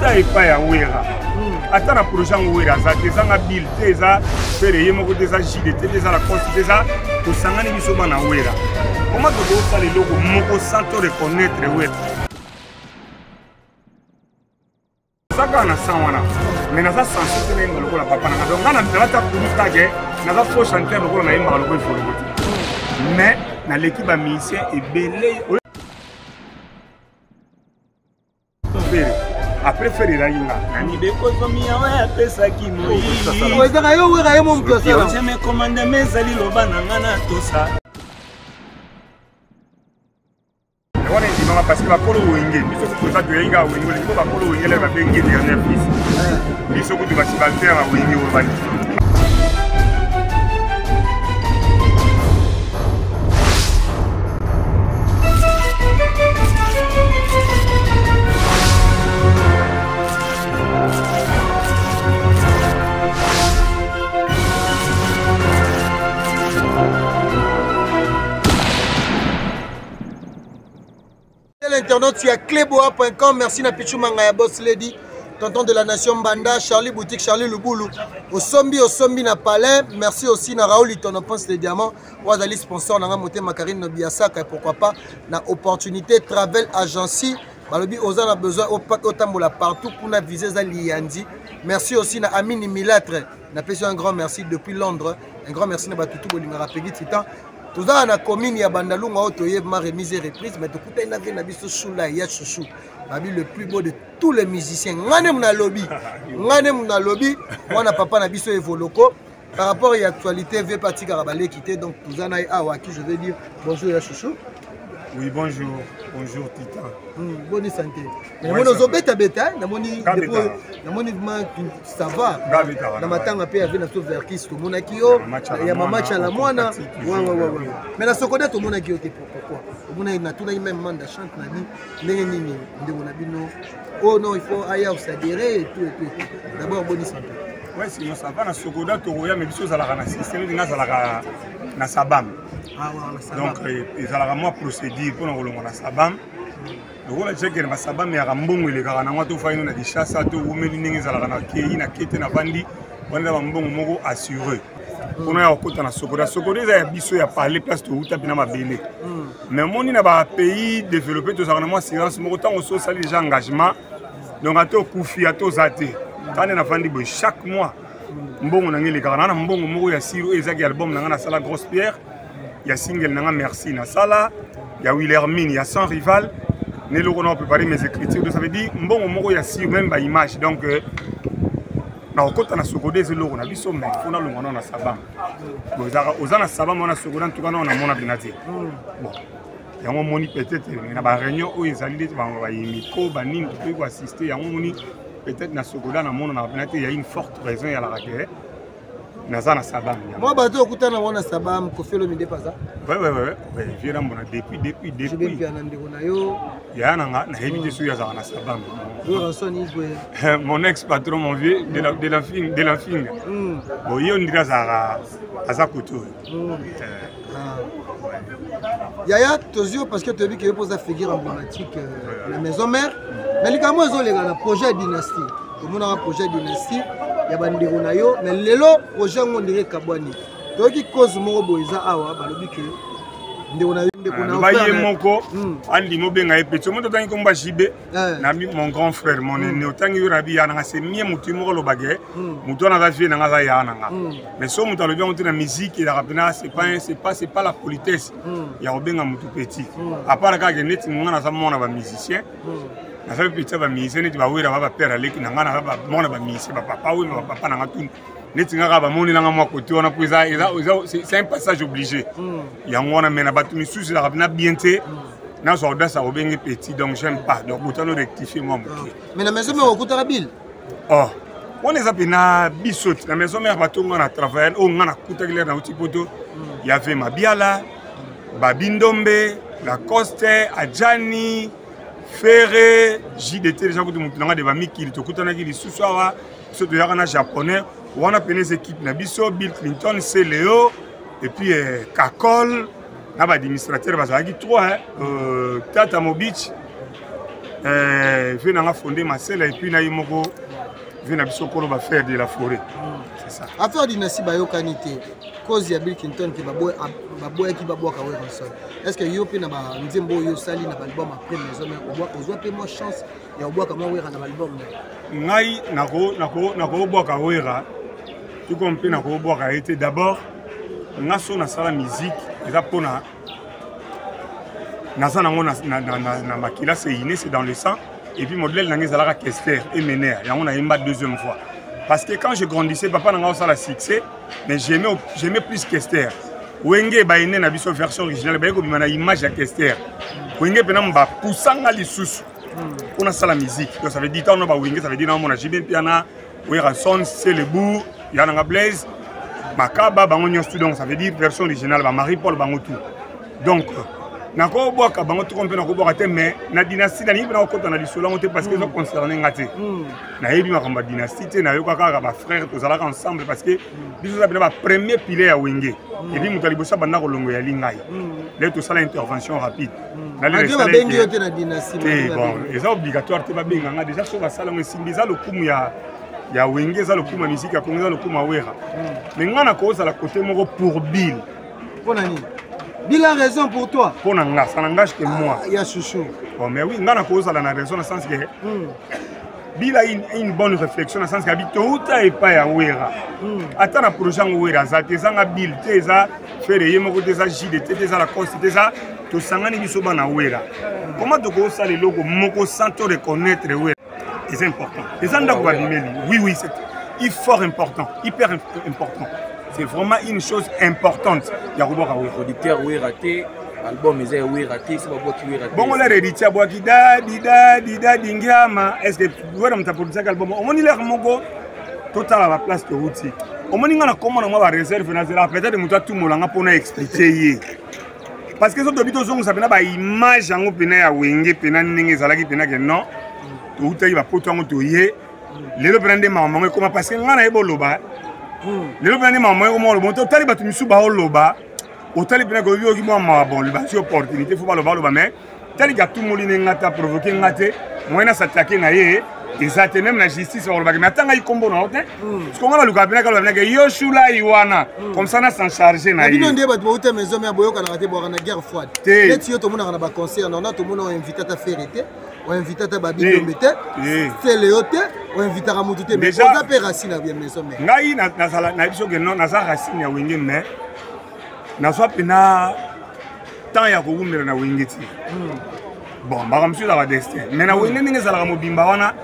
outa epa ya wera ata na projet ngo wera za tezanga bill teza fere yemo ko teza JDT teza la coste teza to sangani biso bana wera comment to ça les logos moko sans te reconnaître wera saka na sawana mais na ça sans te nengo lokola papa na donc ngana ndata kulita ke na za faux chanteur lokola na yemba lokola fo mais na l'équipe a musicien et belé après faire la yinga nani beko zomia wa pesa kimoi wezaka yo wera yemo mkosela je me commande mezali lobana ngana tosa wana ndima parce que bakolo wenge biso ko toza to yinga wenge le bakolo wenge le ba bengi dernier fils biso ko tibasi ba faire wenge wo bani. L'internaute sur cléboa.com. Merci na Pichou Mangaya Boss Lady, tonton de la nation Banda, Charlie Boutique, Charlie Luboulou. Au Sombi na Palais. Merci aussi na Raoul Itonoponce les diamants. Ouazali sponsor na Moté Makarine Nobiasaka et pourquoi pas na opportunité Travel Agency. Balobi Ozan a besoin au tambola partout pour na viser Zali Yandi. Merci aussi na Amini Milatre. Na fait un grand merci depuis Londres. Un grand merci na Batutu Bolingara Peggy Titan. Tout ça, na commune ya Bandalunga otoye ma remise et reprise, mais tout coup na na biso Shula ya chouchou. Babi le plus beau de tous les musiciens. Ngane mna lobby. Moi papa na biso Evoloko. Par rapport à l'actualité, V parti Karabale quitté donc tout ça na awa qui je vais dire bonjour ya chouchou. Oui, bonjour. Bonjour Titan. Bonne santé. Namoni ozobeta beta, namoni ça va. Na matanga pe avec na so verkis to monaki yo, ya mama chala mwana. Ouais. Mais na sokoda to monaki yo te pourquoi? Mona na tuna même manda chante na ni ndenge nini ndeko na bino. Oh non, il faut ailleurs s'adhérer et tout. D'abord bonne santé. Ouais, sinon ça va na sokoda to roya mais biso za la kana système dinga za la na sabam. Donc ils allaient moi procéder pour nous relancer la sabam. Donc on a dit que la sabam est à mbongo les gars na ngatu fa ino na dishasa to umeli ningi za la na kei na kete na bandi on a mbongo moko assuré. On a okota na sokoda za biso ya parler place to uta bina mabele. Mais moni na ba pays développé to za na moi silence moko tant on so sali déjà engagement. Donc ato kufi ato zate. Quand on a fandi bo chaque mois mbongo na ngeli gars na mbongo moko ya siro ezaki album na ngana sala grosse pierre. Il y a single nanga merci na sala, il y a Willermine, il y a Sans Rival. Nélo on a préparé mes écritures, donc ça veut dire bon moko ya si même ba image donc na okota na sokoda ezelo on a biso mais on a longona na sabam. Bon ozana sabam on a sokoda en tout cas on a mona binati. Bon. Il y a un moni peut-être na ba réunion où ils allaient ba micro ba nim pour assister, il y a un moni peut-être na sokoda na mona na binati il y a une forte raison ya la raquette. Nazana sabam. Moi bato okutana wana sabam ko felo minde pas ça. Ouais, viens mon depuis. Je vais bien ndeko na yo. Ya na éviter sur ya na sabam. Mon ex-patron mon vieux de la fin. Bon yo ndira za azakoto. Yaya Tozio parce que tu as vu qu'il pose la figure emblématique la maison mère. Mais les gamins ils ont les projet dynastie. Tout le monde a un projet dynastie. Il y a des gens mais le projet on dirait Kabwani. Donc il cause moko boiza awa balobi que moko andi mobenga epeto moto tangi komba jibe na mon grand frère mon aîné tangi rabi ya na se mie mutu moko lo bagé mutu na vie na ngaza ya na nga mais so mutu lo bien na musique et la rapina c'est pas la politesse ya obenga mutu petit à part ka net ngana sa mona ba musicien na sa petit ba musicien net ba wira ba père aleki na ngana ba mona ba musicien ba papa oui ba papa na ngatu netinga ba moni nanga mwa côté on a pris ça c'est un passage obligé ya ngona mena batu misusu la rapina bienté na so audace obenge petit donc j'aime pas donc autant rectifier moi mais la maison mère okutara bil oh on les appelle na bisot la maison mère batonga na travail on ngana kutakile na utipoto il y avait Mabiala Babindombe la Coste Adjani Ferré JDT déjà que tout monde de bamiki to kutana ki lisusu awa so to yakana japonais on a peine les équipes na biso Bill Clinton c'est Léo et puis Kakol na ba administrateur bazaki 3 Tata Mobich Je vais fonder ma selle et puis na imoko je vais faire de la forêt. C'est ça. Affaire dynastie bayokanité. Cause ya Bill Clinton qui baboya qui baboka ouais ensemble. Est-ce que yo pe na ba nzembo yo sali na album après maison mais on voit pe moi chance ya boka comment ouais na album. Ngai nako boka wera. Tout comme pe nako boka été d'abord ngaso na sala musique eza pona naza nango na makila c'est inné, c'est dans le sang. Et puis modèle nango ezalaka Kester et Mener yango na yemba deuxième fois. Parce que quand je grandissais, papa n'a pas la succès, mais j'aimais plus Kester. Wenge baine na biso version originale, ba ko bimana image ya Kester. Wenge pena mba poussanga lisusu. On a ça la musique. Donc ça veut dire on ba Wenge, ça veut dire on a jibin piana, Werason, c'est le bout, Yananga Blaze, Makaba bango nyostu donc ça veut dire version originale ba Marie-Paul bango tout. Donc nako boka bango tout compte nako boka te mais na dynastie na ni na ko na lisolo ngote parce que ils ont concerné ngate na yebi makamba dynastie te na yoka kaka ba frère tozala ensemble parce que biso za ba premier pilier ya Wenge et puis mutali bosa banda ko longo ya lingai là tout ça l'intervention rapide na les ba bengi yote na dynastie bon c'est obligatoire te ba benga nga déjà so ba sala ngo simbiza le kumu ya Wenge za le kumu musique ya Kongo za le kumu wera mais ngana ko za la côté moko pour Bill pour nani Bill a raison pour toi. Pour Nanga, ça n'engage que moi. Il y a chouchou. Bon, mais oui, Nanga cause la raison dans le sens que Bill a une bonne réflexion dans le sens qu'il tout est pas à Ouera. Attends le projet Ouera, ça t'es un Bill, t'es ça, faire des yémos, t'es ça, JDT, t'es ça, la coste, t'es ça, tout ça, on est souvent à Ouera. Comment tu causes ça les logos, moko sans te reconnaître Ouera? C'est important. Et ça, oui, c'est fort important, hyper important. C'est vraiment une chose importante. Il y a un producteur qui est raté, album est raté, c'est pas moi qui est raté. Bon, on a réédité à Dida, Dingama. Est-ce que vous avez un producteur album? On a l'air mongo total à la place de Routi. On a dit comment on va réserver peut-être que tout le monde pour expliquer. Parce que les autres habitants ont une image en opinion à Wenge, non. Tout le monde va poser les autres prennent des mamans comme parce que on a évolué. Les gens qui ont été mis au loba, autant les gens qui ont été mis opportunité, il faut pas le voir, mais tel que tout le monde a provoqué, moi, je s'attaquer et ça même la justice. Mais attends, il y a un combo. Parce qu'on va le cabinet qui Yoshula Iwana, comme ça, on s'en charge. Il y a des maisons qui ont été dans la guerre froide. Les gens qui ont été dans concert, on a tout le monde invité à faire été. On invite à Babi Dombete, c'est Léoté, on invite à Moutouté, mais on a fait racine à bien maison. Naï, na biso que non, na za racine ya Wenge mais na so pena tant ya ko wumela na Wenge ti. Bon, ba monsieur la destin. Mais na Wenge ninga zala mobimba wana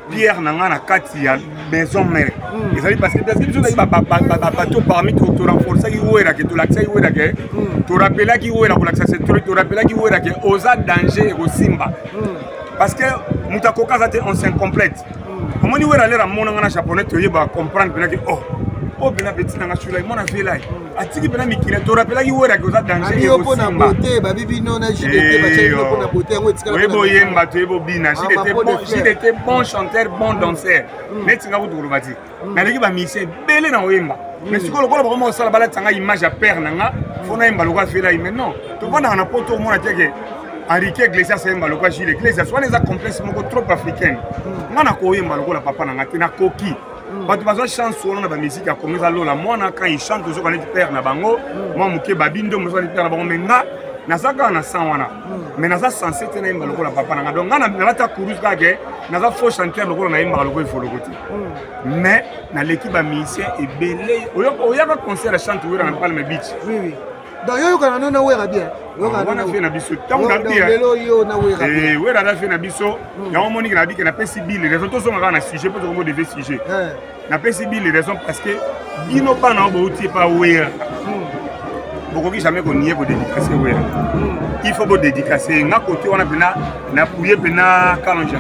Pierre na ngana kati ya maison mère. Et ça dit parce que biso ba bateau parmi tout renforcer qui ouera que tout l'accès ouera que tout rappeler qui ouera pour l'accès tout rappeler qui ouera que osa danger au Simba. Parce que Moutakoka on s'incomplète. Comment nous aller à mon japonais tu vas comprendre que oh bien petit na chula mon affaire là. Atiki bien mikile tu rappelles qui ouera que ça danger au Simba. Baby non na JDT ba chelo pour na beauté ngo tika. Oui boye mbate bo bina JDT bon chanteur bon danseur. Netinga ku turubati. Na leki ba mission belé na wemba. Mais si ko lokolo ba mo sala bala tanga image ya père nanga fona imba lokwa fela mais non. Tu vois na poto mo na teke Enrique Iglesias c'est un maloko Gilles Iglesias soit les complexes trop africaines. Moi na koye maloko la papa na ngati na koki. Ba tu bazo chance on na ba musique a commencé à lola moi na quand il chante toujours on est père na bango moi muke babindo mo so père na bango menga na saka na sang wana. Mais na za censé tena maloko la papa na donc na lata kurus ka ke na za faux chanteur lokolo na imba lokolo ifo lokoti. Mais na l'équipe ba musicien et belé oya ka concert à chante oya na Palme Beach. Oui. Donc yo kana nona wera bien. On a fait na biso tango na bien. Et wera na fait na biso. Ya on moni na bi que na pesi bill les raisons sont na sujet pour qu'on devait sujet. Na pesi bill les raisons parce que bino pa na bouti pa wera. Beaucoup qui jamais qu'on y est pour dédicacer wera. Il faut pour dédicacer na côté on a bena na appuyer bena 40 100%.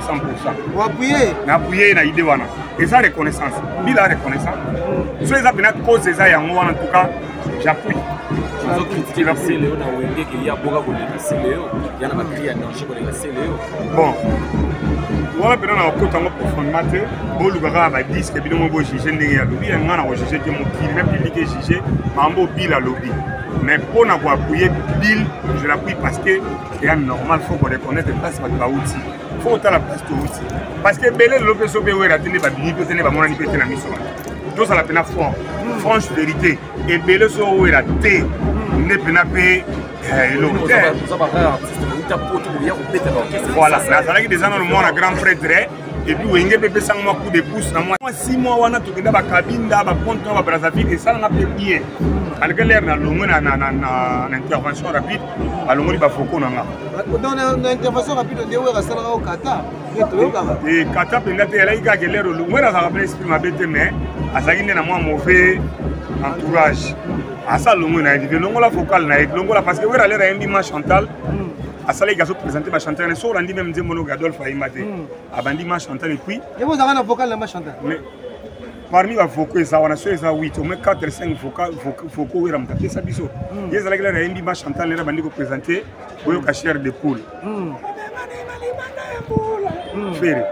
On appuyer. Na appuyer na idée wana. Et ça reconnaissance. Bila reconnaissance. Sur les bena cause ça ya moi en tout cas j'appuie. Bon, voilà, on a un profondément, bon, le gars va dire que bien on juger les lobby, on a juger que mon client public est jugé, mais on bill à lobby. Mais pour n'avoir appuyé bill, je l'appuie parce que c'est normal, il faut qu'on reconnaisse pas ce que outil. faut la place aussi parce que belé le peso be wera tene ba bini tene ba mona ni pete na miso tout ça la pena franche vérité et belé so wera te ne pena pe voilà nazalaki déjà dans le monde grand prêtre et puis wenge pepe sang moi coup de pouce na moi 6 mois wana tokenda ba kabinda ba ponto ba Brazzaville et ça na pe bien malgré l'air na longo na intervention rapide alongoli ba foko na nga dans intervention rapide de wera sala au Qatar et Qatar penga te la ika ke l'air longo na ça esprit ma bête mais azaki na moi mauvais entourage asa longo na ndi longo la focal na longo la parce que wera l'air a un Chantal asala igazo présenter ma chanteur so randi même Nzembono Gadolphe Aimate abandi ma chanteur et puis et vous avez un vocal la ma chanteur mais parmi les vocaux ça on a sur 8 au moins 4 5 vocaux wera mtape ça biso yezala kila na ma chanteur là bandi ko présenter boyo ka chair de poule faire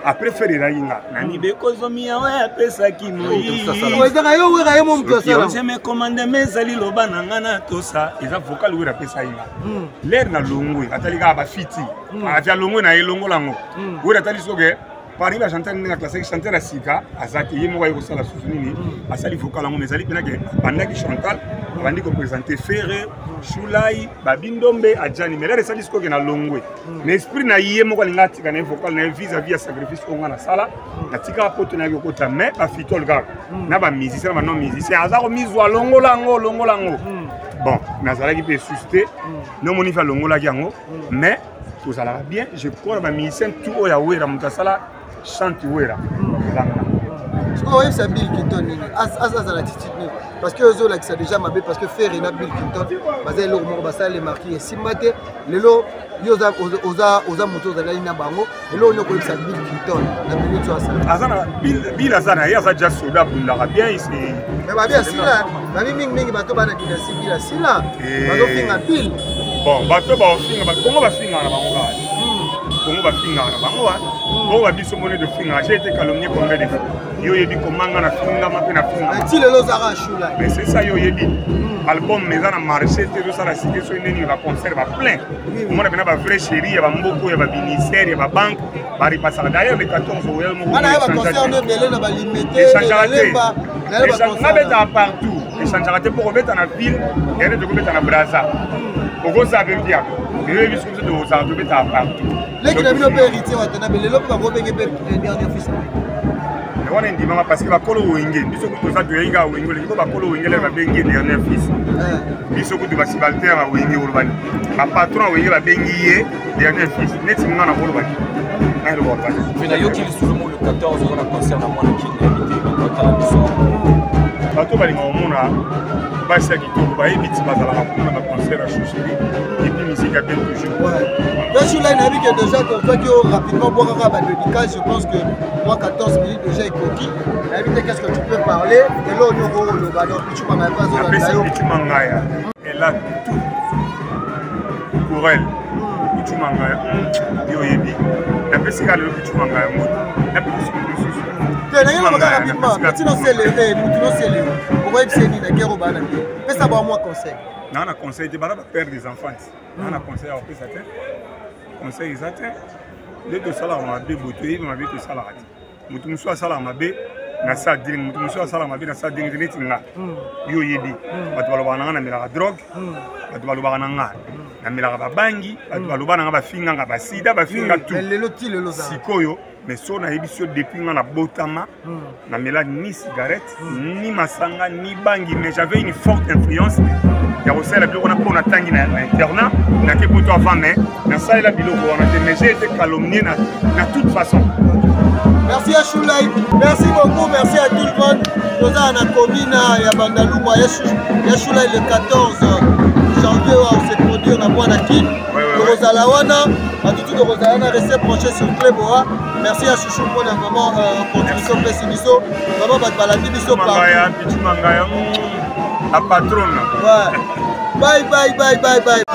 après faire la inga nani beko zomia wa pesa kimoi wezaka yo wera yo mon ça je me commande mes ali loba nangana to ça eza vocal wera pesa inga l'air na longo atalika ba fiti atia longo na elongo lango wera tali soge parmi les chanteurs na classique chanteur à sika azaki yemo wa yosala souvenir asali vocal lango mais ali penake bandaki Chantal bandi ko présenter Ferré Choulai Babindombe Adjani mais là ça dit que na longwe mais esprit na yemo ko lingati kana vocal na vis-à-vis à sacrifice ko ngana sala na tika poto na ko ta mais ba fitol ga na ba musicien ba non musicien azako mizwa longo lango bon nazalaki pe susciter non moni fa longo la yango mais tout ça va bien je crois ba musicien tout ya wera mutasala chante wera oui, c'est Bill Clinton. Parce que eux, ça déjà mabé parce que faire une Bill Clinton, basé le mot basal les marqués et simate, le lot yoza oza moto za lina bango, et là on connaît ça Bill Clinton. La minute sur ça. Azana Bill Azana, ya za déjà soda bunda bien ici. Mais ba bien sila, ba mingi bato bana dynastie Bill sila. Bato finga Bill. Bon, bato ba finga ba comment ba finga na bango ga. Comment ba finga na bango wa. Bon ba biso monnaie de finga, j'ai été calomnié combien de fois. Yo yebi komanga na finga ma pe na finga. Ti le lozara chula. Mais c'est ça yo yebi. Album mais ça na marché te ça la cité so nini va concert va plein. Moi na ba vrai chéri ya ba mboko ya ba ministère ya ba banque ba ripasa d'ailleurs le 14 royal mo. Ana ba concert de belé na ba limité. Na beta partout. Et changerate pour mettre en ville et de mettre en Brazza. Pour ça veut dire que les bisous de ça de mettre partout. Les qui n'ont pas hérité wa tena belé lo ba robenge pe dernier fils. On est dit parce que la colo wingé, biso ko ça de inga wingé, le ba colo wingé la bengi dernier fils. Biso ko de basibalter ba wingé urbani. Ba patron wingé ba bengi dernier fils. Net nga na urbani. Na le bota. Mais d'ailleurs qu'il sous le mot le 14 on a concert na moi qui invité ba kala biso. Ba to ba li mona ba sa ki to ba ebiti ba za la ba concert à Choucheri et puis musique à bien toujours. Là, je suis là, il y a déjà pour toi qui rapidement boire un dédicace. Je pense que moi, 14 minutes déjà est coquille. Qu'est-ce que tu peux parler? Et là, on est au ballon. Tu m'as pas elle a tout pour elle. Tu m'as dit, la personne qui a le tu m'as la personne non, on a conseil de perdre des enfants. On a conseil à faire conseil exact. Les deux salaires m'ont bien bouté, m'a bien que salaire. Mutu muso salaire m'a bien, na sa ding, mutu muso salaire m'a bien na sa ding net nga. Yo yebi, batu balobana na mela drogue, batu balobana nga. Na mela ba bangi, batu balobana nga ba finga nga ba sida, ba finga tout. Le sikoyo, mais so na yebi so depuis nga na botama, na mela ni cigarette, ni masanga, ni bangi, mais j'avais une forte influence. Il y a aussi la biloko on a tangi na internat na ke poto avant mais na ça la biloko on a été mais j'ai été calomnié na toute façon. Merci à Choulai, merci beaucoup, merci à tout le monde. Nous avons la commune à Bandalou, il y a Choulai le 14 janvier on s'est produit on a moi na kin. Rosalawana, à tout de Rosalawana restez branché sur Cléboa. Merci à Chouchou pour la vraiment contribution Pessimiso. Vraiment Balandi Biso par. Mangaya, la patronne. Ouais. Bye bye bye bye bye. Ah,